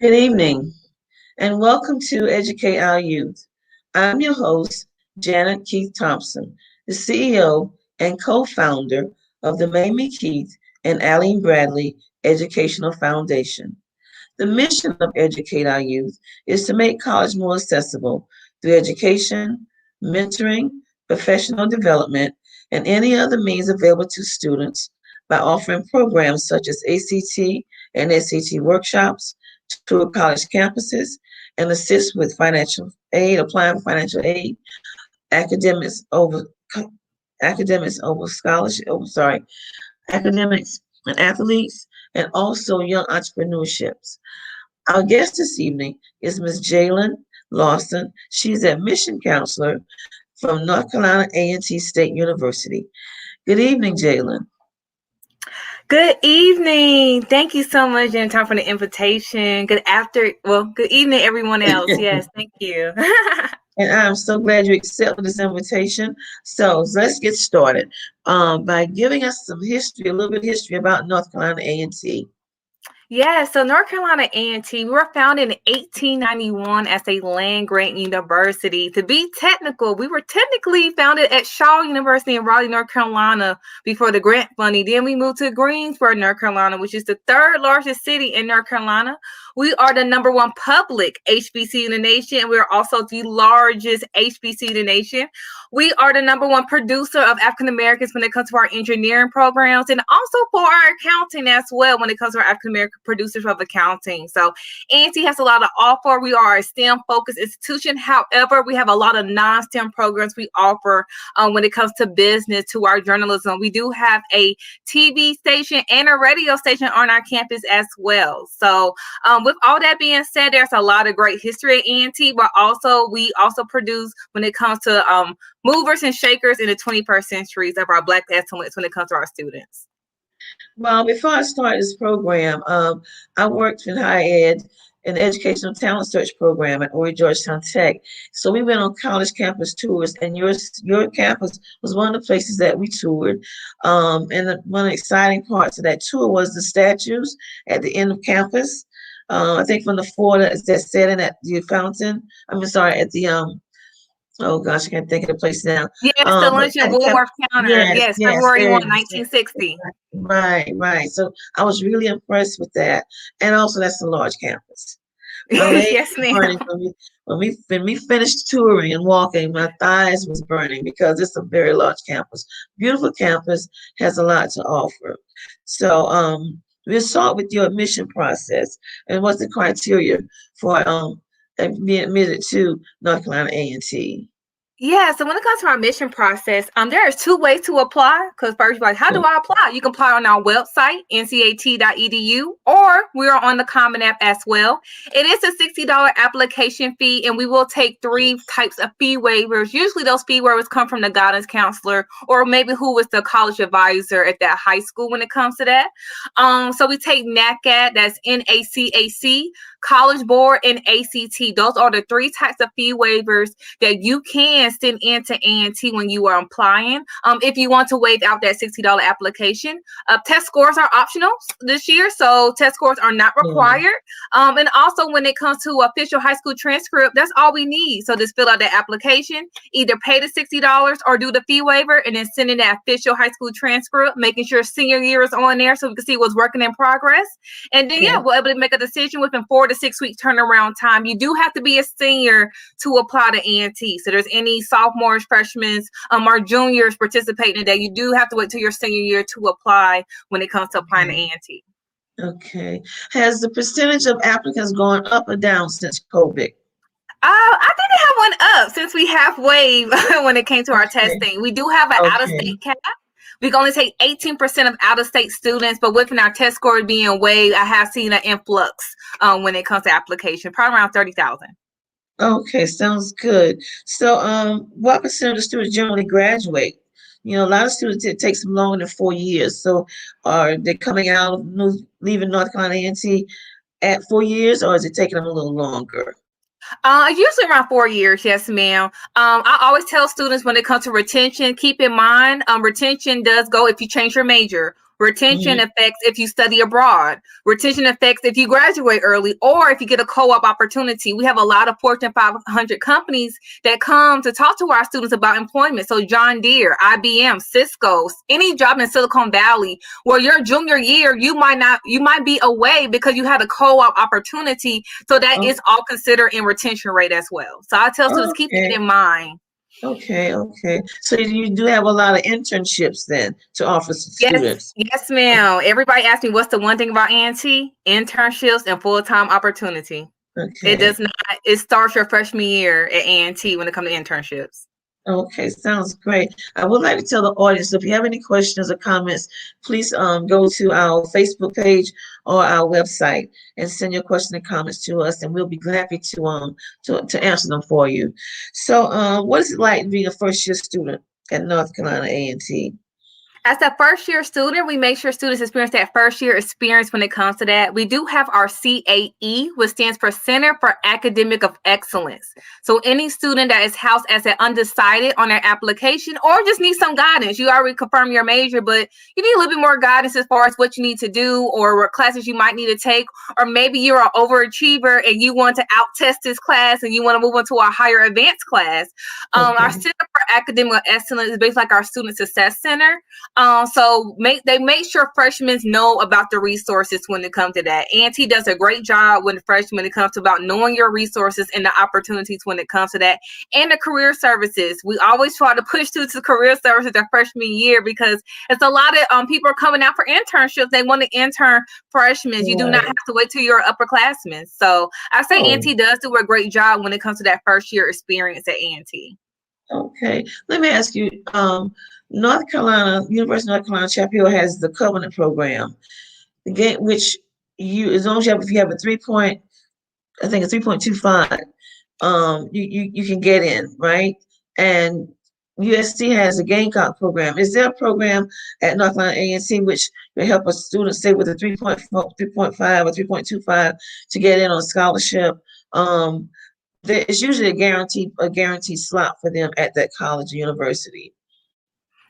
Good evening, and welcome to Educate Our Youth. I'm your host, Janet Keith Thompson, the CEO and co-founder of the Mamie Keith and Eileen Bradley Educational Foundation. The mission of Educate Our Youth is to make college more accessible through education, mentoring, professional development, and any other means available to students by offering programs such as ACT and SAT workshops, tour college campuses, and assist with financial aid, applying for financial aid, academics over academics over scholarship, academics and athletes, and also young entrepreneurships. Our guest this evening is Ms. Jalen Lawson. She's an admission counselor from North Carolina A&T State University. Good evening, Jalen. Good evening. Thank you so much, Jen, for the invitation. Good evening, everyone else. Yes, thank you. And I'm so glad you accepted this invitation. So let's get started by giving us some history, a little bit of history about North Carolina A&T. Yeah, so North Carolina A&T, we were founded in 1891 as a land-grant university. To be technical, we were technically founded at Shaw University in Raleigh, North Carolina before the grant funding. Then we moved to Greensboro, North Carolina, which is the third largest city in North Carolina. We are the number one public HBC in the nation, and we're also the largest HBC in the nation. We are the number one producer of African Americans when it comes to our engineering programs, and also for our accounting as well when it comes to our African American producers of accounting. So A&T has a lot to offer. We are a STEM-focused institution. However, we have a lot of non-STEM programs we offer when it comes to business, to our journalism. We do have a TV station and a radio station on our campus as well. So with all that being said, there's a lot of great history at A&T, but we also produce when it comes to movers and shakers in the 21st centuries of our Black excellence when it comes to our students. Well, before I started this program, I worked in higher ed in the Educational Talent Search Program at Horry Georgetown Tech. So we went on college campus tours, and your campus was one of the places that we toured. One of the exciting parts of that tour was the statues at the end of campus. I think from the four that's sitting at the fountain. At the oh gosh, I can't think of the place now. Yes, the Luncheon Woolworth Counter. Yes, February 1, 1960. Right. So I was really impressed with that. And also that's a large campus. Yes, ma'am. When we finished touring and walking, my thighs was burning because it's a very large campus. Beautiful campus, has a lot to offer. So we'll start with your admission process and what's the criteria for being admitted to North Carolina A&T. Yeah, so when it comes to our admission process, there is two ways to apply. Because first, you're like, how do I apply? You can apply on our website, ncat.edu, or we are on the Common App as well. It is a $60 application fee, and we will take three types of fee waivers. Usually those fee waivers come from the guidance counselor or maybe who was the college advisor at that high school when it comes to that. So we take NACAT, that's NACAC, College Board, and ACT. Those are the three types of fee waivers that you can send into A&T when you are applying. If you want to waive out that $60 application, test scores are optional this year, so test scores are not required. And also when it comes to official high school transcript, that's all we need. So just fill out the application, either pay the $60 or do the fee waiver, and then send in that official high school transcript, making sure senior year is on there so we can see what's working in progress. And then, we'll be able to make a decision within 4 to 6 week turnaround time. You do have to be a senior to apply to A&T. So there's any sophomores, freshmen, or juniors participating in that. You do have to wait till your senior year to apply when it comes to applying to A&T. Okay. Has the percentage of applicants gone up or down since COVID? I think it have went up since we have waived when it came to our testing. We do have an out-of-state cap. We can only take 18% of out-of-state students, but within our test score being waived, I have seen an influx when it comes to application, probably around 30,000. Okay, sounds good. So what percent of the students generally graduate? A lot of students, it takes them longer than 4 years. So are they coming out, leaving North Carolina A&T at 4 years, or is it taking them a little longer? Usually around 4 years, yes, ma'am. I always tell students when it comes to retention, keep in mind, retention does go if you change your major Retention affects if you study abroad. Retention affects if you graduate early or if you get a co-op opportunity. We have a lot of Fortune 500 companies that come to talk to our students about employment. So John Deere, IBM, Cisco, any job in Silicon Valley where your junior year, you might be away because you had a co-op opportunity. So that is all considered in retention rate as well. So I tell students, keep that in mind. Okay. So you do have a lot of internships then to offer students. Yes, ma'am. Everybody asks me what's the one thing about A&T? Internships and full-time opportunity. Okay. It does not. It starts your freshman year at A&T when it comes to internships. Okay, sounds great. I would like to tell the audience, if you have any questions or comments, please go to our Facebook page or our website and send your questions and comments to us, and we'll be happy to answer them for you. So, what is it like being a first-year student at North Carolina A&T? As a first-year student, we make sure students experience that first-year experience when it comes to that. We do have our CAE, which stands for Center for Academic of Excellence. So any student that is housed as an undecided on their application or just needs some guidance, you already confirmed your major, but you need a little bit more guidance as far as what you need to do or what classes you might need to take, or maybe you're an overachiever and you want to out-test this class and you want to move into a higher advanced class. Our Center for Academic of Excellence is basically like our Student Success Center. So they make sure freshmen know about the resources when it comes to that. A&T does a great job when it comes to about knowing your resources and the opportunities when it comes to that. And the career services. We always try to push students to career services their freshman year because it's a lot of people are coming out for internships. They want to intern freshmen. You do not have to wait till you're upperclassmen. So I say A&T does do a great job when it comes to that first year experience at A&T. Okay, let me ask you, North Carolina, University of North Carolina Chapel Hill has the Covenant program, which as long as if you have a 3.25, you can get in, right? And USC has a Gamecock program. Is there a program at North Carolina A&T which will help a student stay with a 3.5 or 3.25 to get in on scholarship? There is usually a guaranteed slot for them at that college or university.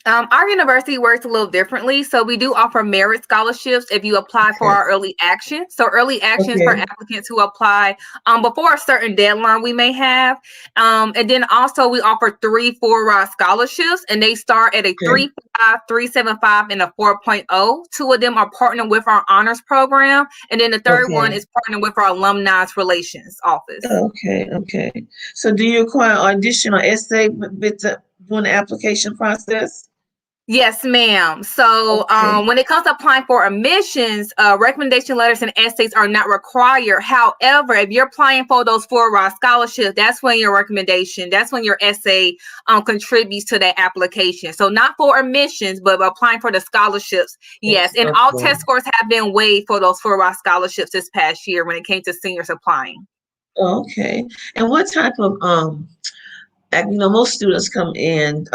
Our university works a little differently. So we do offer merit scholarships if you apply for our early action. So early actions for applicants who apply before a certain deadline we may have. And then also we offer 3 4-rod scholarships, and they start at a 3.5, 3.75, and a 4.0. 2 of them are partnered with our honors program. And then the third one is partnered with our alumni relations office. Okay. So do you require audition or essay during the application process? Yes, ma'am. So when it comes to applying for admissions, recommendation letters and essays are not required. However, if you're applying for those 4-rod scholarships, that's when your essay contributes to that application. So not for admissions, but applying for the scholarships. Yes. And all test scores have been waived for those 4-rod scholarships this past year when it came to seniors applying. Okay. And what type of, most students come in,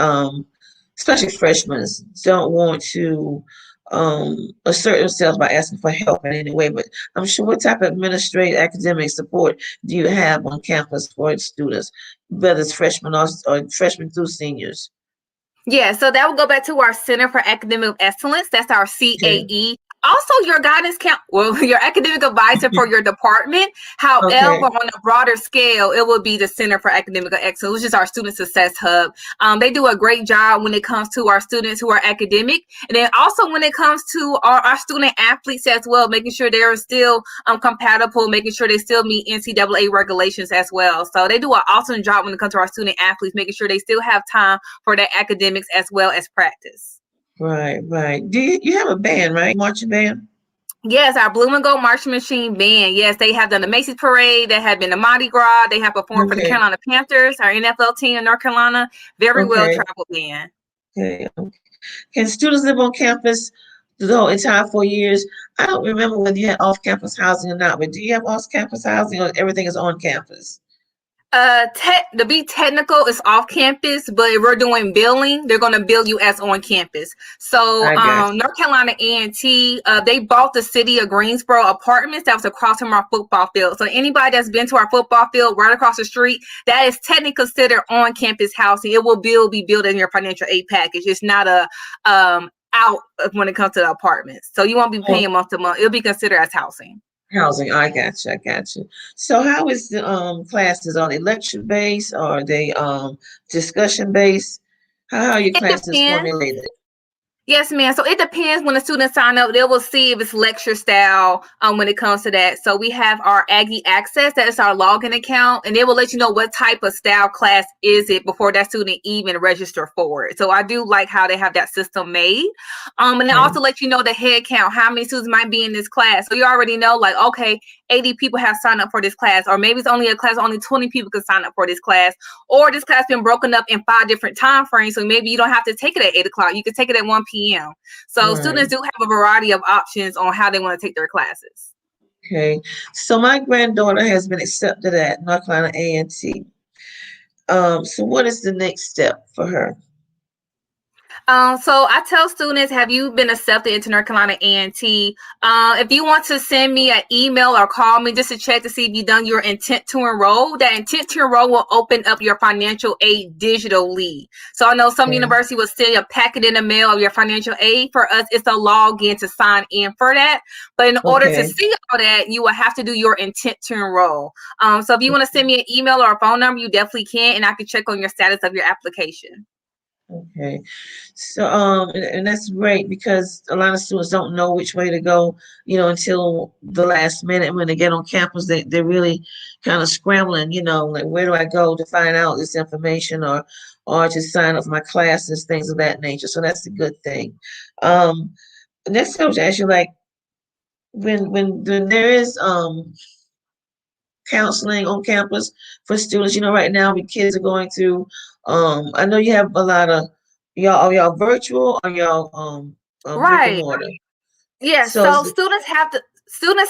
especially freshmen, don't want to assert themselves by asking for help in any way, but I'm sure what type of administrative academic support do you have on campus for students, whether it's freshmen or freshmen through seniors? Yeah, so that will go back to our Center for Academic Excellence. That's our CAE. Also, your your academic advisor for your department. However, on a broader scale, it will be the Center for Academic Excellence, which is our Student Success Hub. They do a great job when it comes to our students who are academic. And then also when it comes to our student athletes as well, making sure they're still compatible, making sure they still meet NCAA regulations as well. So they do an awesome job when it comes to our student athletes, making sure they still have time for their academics as well as practice. Right. Do you have a band, right? Marching band? Yes, our Blue and Gold Marching Machine Band. Yes, they have done the Macy's Parade. They have been the Mardi Gras. They have performed for the Carolina Panthers, our NFL team in North Carolina. Very well-traveled band. Okay. Can students live on campus the whole entire 4 years? I don't remember whether you had off-campus housing or not, but do you have off-campus housing or everything is on campus? To be technical, it's off campus, but if we're doing billing, they're going to bill you as on campus. So North Carolina A&T, they bought the city of Greensboro apartments that was across from our football field. So anybody that's been to our football field right across the street, that is technically considered on campus housing. It will be billed in your financial aid package. It's not a out when it comes to the apartments. So you won't be Oh, paying month to month. It'll be considered as housing. housing. I got you. I got you. So how is the classes? Are they lecture based? Or are they discussion based? How are your It classes depends. formulated? Yes, ma'am. So it depends when the students sign up. They will see if it's lecture style when it comes to that. So we have our Aggie Access. That is our login account. And they will let you know what type of style class is it before that student even register for it. So I do like how they have that system made. And they Okay. also let you know the head count, how many students might be in this class. So you already know, like, okay, 80 people have signed up for this class. Or maybe it's only a class, only 20 people can sign up for this class. Or this class been broken up in 5 different time frames. So maybe you don't have to take it at 8 o'clock. You can take it at 1 p.m. So Right. students do have a variety of options on how they want to take their classes. Okay. So my granddaughter has been accepted at North Carolina A&T. So what is the next step for her? So I tell students, have you been accepted into North Carolina A&T? If you want to send me an email or call me just to check to see if you've done your intent to enroll, that intent to enroll will open up your financial aid digitally. So I know some Okay. university will send a packet in the mail of your financial aid. For us, it's a login to sign in for that. But in order to Okay. see all that, you will have to do your intent to enroll. So if you want to send me an email or a phone number, you definitely can, and I can check on your status of your application. Okay. So and that's great because a lot of students don't know which way to go, until the last minute when they get on campus, they're really kind of scrambling, like where do I go to find out this information or to sign up for my classes, things of that nature. So that's a good thing. Um Next I was ask you, like, when there is counseling on campus for students. Right now we kids are going through. I know you have a lot of y'all. Are y'all virtual or y'all brick and Right. mortar? Yes, So so students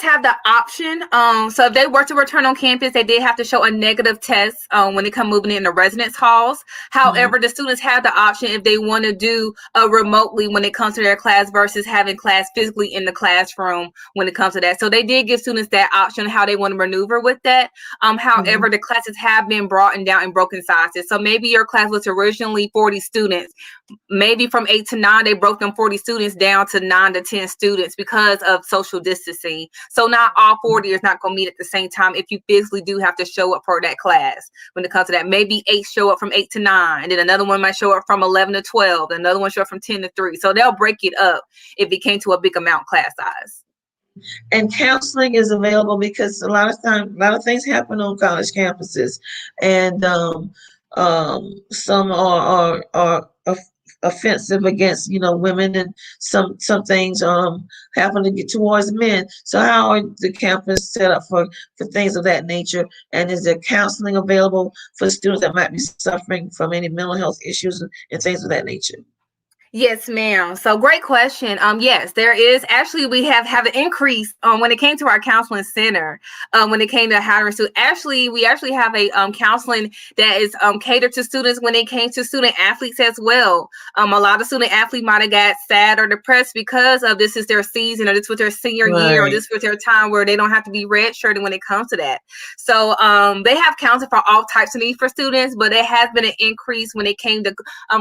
have the option. So if they were to return on campus, they did have to show a negative test when they come moving in the residence halls. mhm, However, the students have the option if they want to do remotely when it comes to their class versus having class physically in the classroom when it comes to that. So they did give students that option how they want to maneuver with that. mhm, However, the classes have been broadened down in broken sizes. So maybe your class was originally 40 students. Maybe from 8 to 9, they broke them 40 students down to 9 to 10 students because of social distancing. So not all 40 is not going to meet at the same time if you physically do have to show up for that class when it comes to that. Maybe 8 show up from 8 to 9, and then another one might show up from 11 to 12, another one show up from 10 to 3. So they'll break it up if it came to a big amount class size. and counseling is available because a lot of things happen on college campuses, and some are offensive against women, and some things happen to get towards men. So how are the campus set up for things of that nature? And is there counseling available for students that might be suffering from any mental health issues and things of that nature? Yes, ma'am. So great question. Yes, there is actually we have an increase when it came to our counseling center. When it came to hiring students, we actually have a counseling that is catered to students when it came to student athletes as well. A lot of student athletes might have got sad or depressed because of this is their season, or this was their senior year, or Right. this was their time where they don't have to be redshirted when it comes to that. So they have counseling for all types of needs for students, but there has been an increase when it came to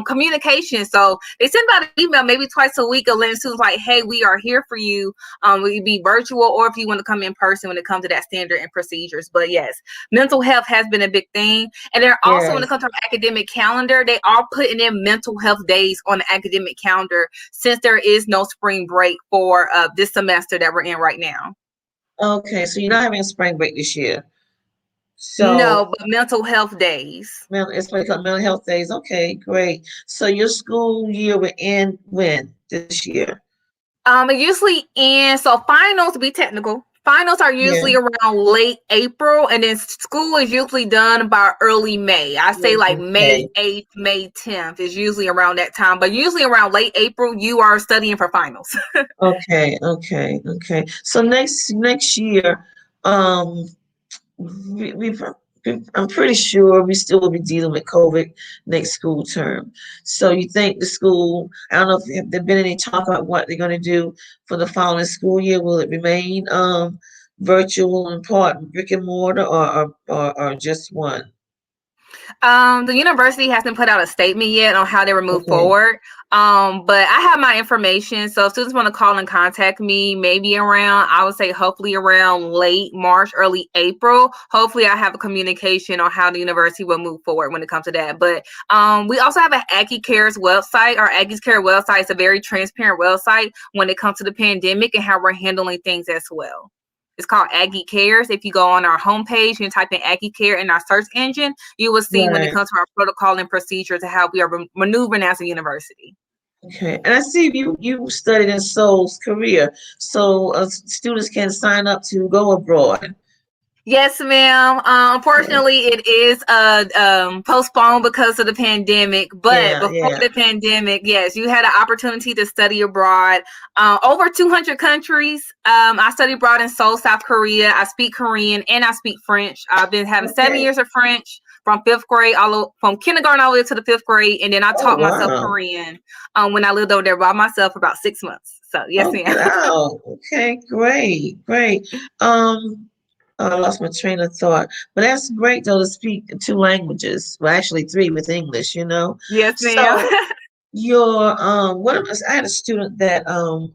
communication. So they send out an email maybe twice a week, letting students like, hey, we are here for you. Will you be virtual, or if you want to come in person when it comes to that standard and procedures. But yes, mental health has been a big thing. And they're also, when it Yes. comes to our academic calendar, they are putting in mental health days on the academic calendar since there is no spring break for this semester that we're in right now. Okay, so you're not having a spring break this year. No, So but mental health days. it's what they call mental health days. Okay, great. So your school year will end when this year? It usually ends. So finals, to be technical, finals are Yeah. usually around late April, and then school is usually done by early May. I say like May Okay. 8th, May 10th is usually around that time, but usually around late April, you are studying for finals. Okay. Okay. Okay. So next year, um, we I'm pretty sure we still will be dealing with COVID next school term. So you think the school, I don't know if have there been any talk about what they're going to do for the following school year? Will it remain virtual and part brick and mortar, or just one? The university hasn't put out a statement yet on how they will move Okay. forward. But I have my information. So if students want to call and contact me, maybe around, I would say hopefully around late March, early April. Hopefully I have a communication on how the university will move forward when it comes to that. But we also have an Aggie Cares website. Our Aggie's Care website is a very transparent website when it comes to the pandemic and how we're handling things as well. It's called Aggie Cares. If you go on our homepage, you can type in Aggie Care in our search engine, you will see when it comes to our protocol and procedure to how we are maneuvering as a university. Okay, and I see you studied in Seoul, Korea, so students can sign up to go abroad. Yes, ma'am. Unfortunately, it is postponed because of the pandemic. But before the pandemic, yes, you had an opportunity to study abroad. Over 200 countries. I studied abroad in Seoul, South Korea. I speak Korean and I speak French. I've been having 7 years of French from fifth grade, from kindergarten all the way to the 5th grade, and then I taught myself Korean when I lived over there by myself for about 6 months. So yes, ma'am. Wow. Okay, great. I lost my train of thought, but that's great though to speak 2 languages. Well, actually 3 with English. Yes, ma'am. So I had a student that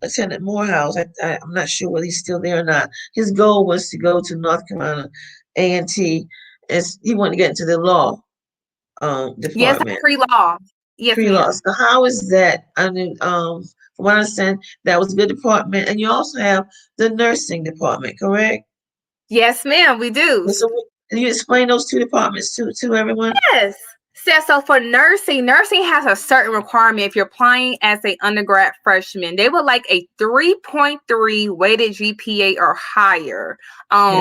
attended Morehouse. I'm not sure whether he's still there or not. His goal was to go to North Carolina A&T, as he wanted to get into the law department. Yes, pre-law. Yes, pre-law. ma'am. So how is that? I mean, from what I understand, that was a good department, and you also have the nursing department, correct? Yes, ma'am, we do. So can you explain those 2 departments to everyone? Yes. So for nursing has a certain requirement. If you're applying as an undergrad freshman, they would like a 3.3 weighted GPA or higher.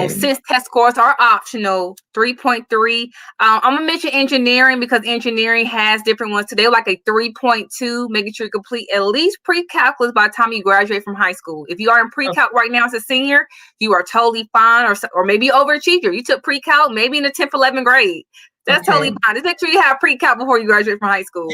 Since test scores are optional, 3.3. I'm gonna mention engineering because engineering has different ones today, like a 3.2, making sure you complete at least pre-calculus by the time you graduate from high school. If you are in pre-calc right now as a senior, you are totally fine, or maybe overachiever. You took pre-calc maybe in the 10th, 11th grade. That's totally fine. Just make sure you have pre-calc before you graduate from high school.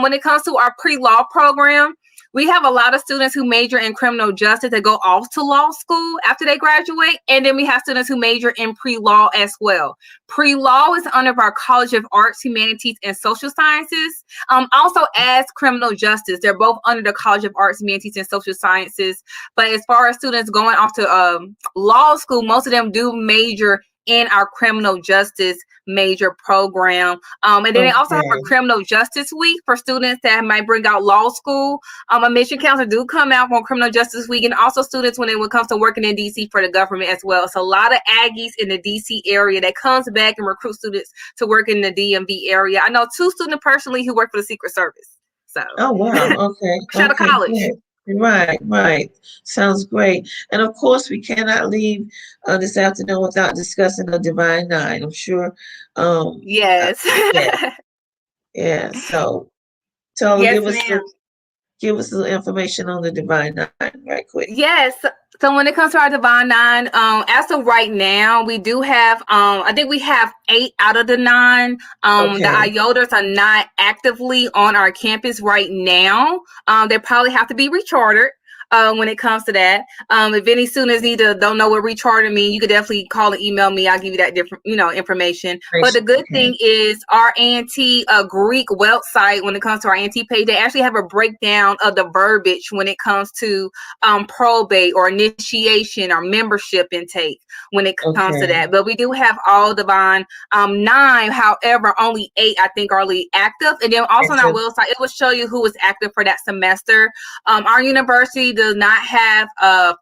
When it comes to our pre-law program, we have a lot of students who major in criminal justice that go off to law school after they graduate. And then we have students who major in pre-law as well. Pre-law is under our College of Arts, Humanities, and Social Sciences. Also as criminal justice, they're both under the College of Arts, Humanities, and Social Sciences. But as far as students going off to law school, most of them do major in our criminal justice major program. And then they also have a criminal justice week for students that might bring out law school. Admission counselors do come out for criminal justice week, and also students when it comes to working in DC for the government as well. So a lot of Aggies in the DC area that comes back and recruit students to work in the DMV area. I know 2 students personally who work for the Secret Service. So wow. Okay. Shout out to college. Good. Right. Sounds great. And of course, we cannot leave this afternoon without discussing the Divine Nine. I'm sure. Yes. Yeah. So Yes, give us the information on the Divine Nine right quick. Yes. So when it comes to our Divine Nine, as of right now, we do have, I think we have 8 out of the 9. The IOTAs are not actively on our campus right now. They probably have to be rechartered. When it comes to that, if any students don't know what recharter means, you could definitely call and email me. I'll give you that different, information. But the good thing is our A&T Greek website, when it comes to our A&T page, they actually have a breakdown of the verbiage when it comes to probate or initiation or membership intake when it comes to that. But we do have all Divine 9. However, only 8 I think are active. And then also on our website, it will show you who is active for that semester. Our university does not have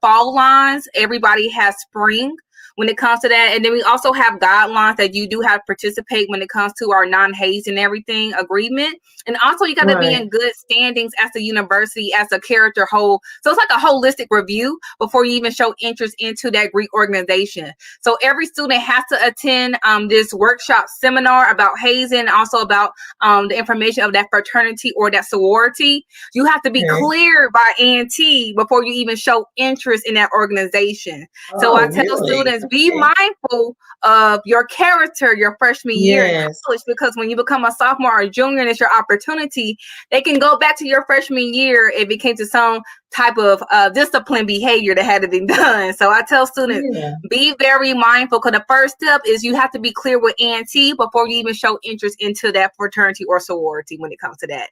fall lines. Everybody has spring when it comes to that. And then we also have guidelines that you do have to participate when it comes to our non-haze and everything agreement. And also you got to be in good standings as a university, as a character whole. So it's like a holistic review before you even show interest into that Greek organization. So every student has to attend this workshop seminar about hazing, and also about the information of that fraternity or that sorority. You have to be cleared by A&T before you even show interest in that organization. So I tell students, be mindful of your character your freshman year in college, because when you become a sophomore or junior and it's your opportunity, they can go back to your freshman year if it came to some type of discipline behavior that had to be done. So I tell students, be very mindful, because the first step is you have to be clear with A&T before you even show interest into that fraternity or sorority when it comes to that.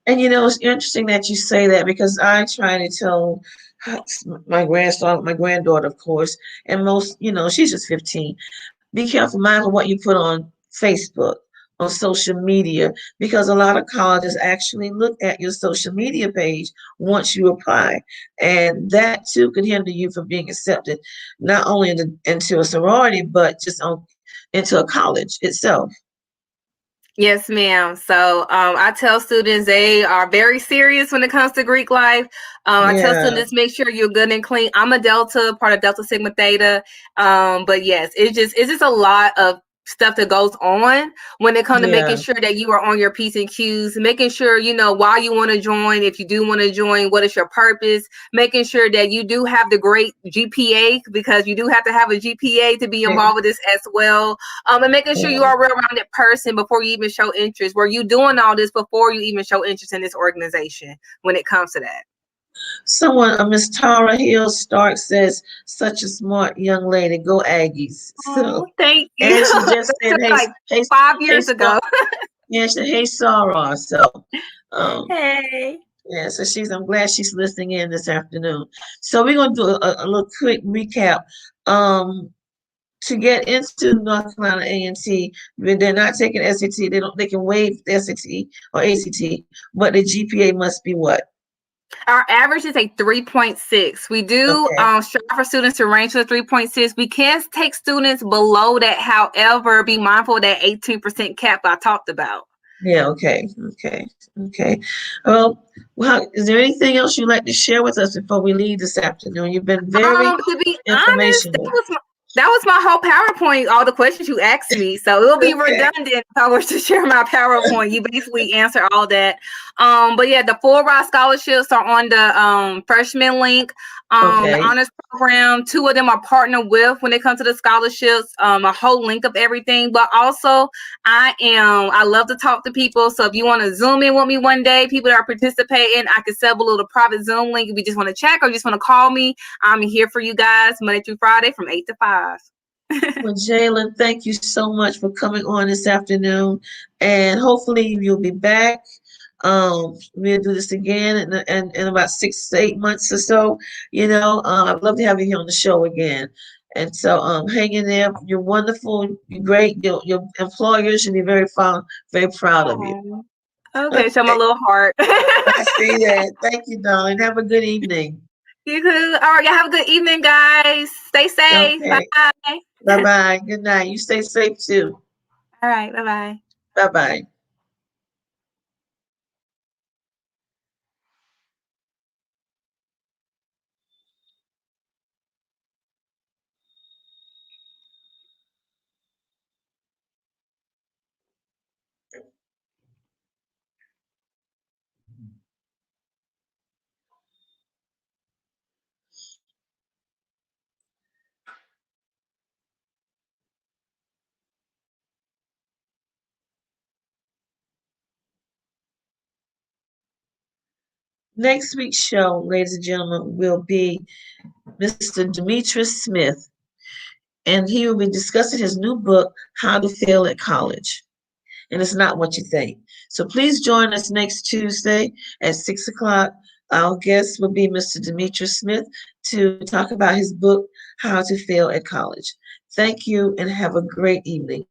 And it's interesting that you say that because I try to tell my grandson, my granddaughter, of course, and most, she's just 15. Be careful, mindful what you put on Facebook, on social media, because a lot of colleges actually look at your social media page once you apply. And that too could hinder you from being accepted, not only into a sorority, but just into a college itself. Yes, ma'am. So I tell students they are very serious when it comes to Greek life. I tell Yeah, students make sure you're good and clean. I'm a Delta, part of Delta Sigma Theta. But yes, it's just a lot of stuff that goes on when it comes to making yeah. sure that you are on your P's and Q's, making sure you know why you want to join, if you do want to join, what is your purpose, making sure that you do have the great GPA because you do have to have a GPA to be involved with this as well. And making sure you are a well-rounded person before you even show interest. Were you doing all this before you even show interest in this organization when it comes to that? Someone, Miss Tara Hill Stark says, such a smart young lady. Go Aggies. Oh, So, thank you. and she just That said, was like hey, 5 years ago. yeah, she said, hey, Sarah. So, um, Hey. yeah, so I'm glad she's listening in this afternoon. So we're gonna do a little quick recap. Um, to get into North Carolina A&T, they're not taking SAT. They can waive the SAT or ACT, but the GPA must be what? Our average is a 3.6. We do Okay. strive for students to range to the 3.6. We can take students below that. However, be mindful of that 18% cap I talked about. Yeah, okay. Well, is there anything else you'd like to share with us before we leave this afternoon? You've been very To be honest, informational. that was my whole PowerPoint, all the questions you asked me. So it'll be Okay, redundant if I was to share my PowerPoint. You basically answer all that. But yeah, the full ride scholarships are on the freshman link. The okay. honors program, 2 of them are partnered with when it comes to the scholarships, a whole link of everything. But also I love to talk to people. So if you want to Zoom in with me one day, people that are participating, I can set up a little private Zoom link if you just want to check or just want to call me. I'm here for you guys Monday through Friday from 8 to 5. Well, Jalen, thank you so much for coming on this afternoon, and hopefully you'll be back. We'll do this again in about 6 to 8 months or so. I'd love to have you here on the show again. And so, hang in there. You're wonderful. You're great. Your employers should be very proud of you. Oh, okay, show my Okay, little heart. I see that. Thank you, darling. Have a good evening. You too. All right, y'all have a good evening, guys. Stay safe. Okay. Bye. Bye bye. Good night. You stay safe too. All right, bye-bye. Bye bye. Next week's show, ladies and gentlemen, will be Mr. Demetrius Smith, and he will be discussing his new book, How to Fail at College. And it's not what you think. So please join us next Tuesday at 6 o'clock. Our guest will be Mr. Demetrius Smith to talk about his book, How to Fail at College. Thank you and have a great evening.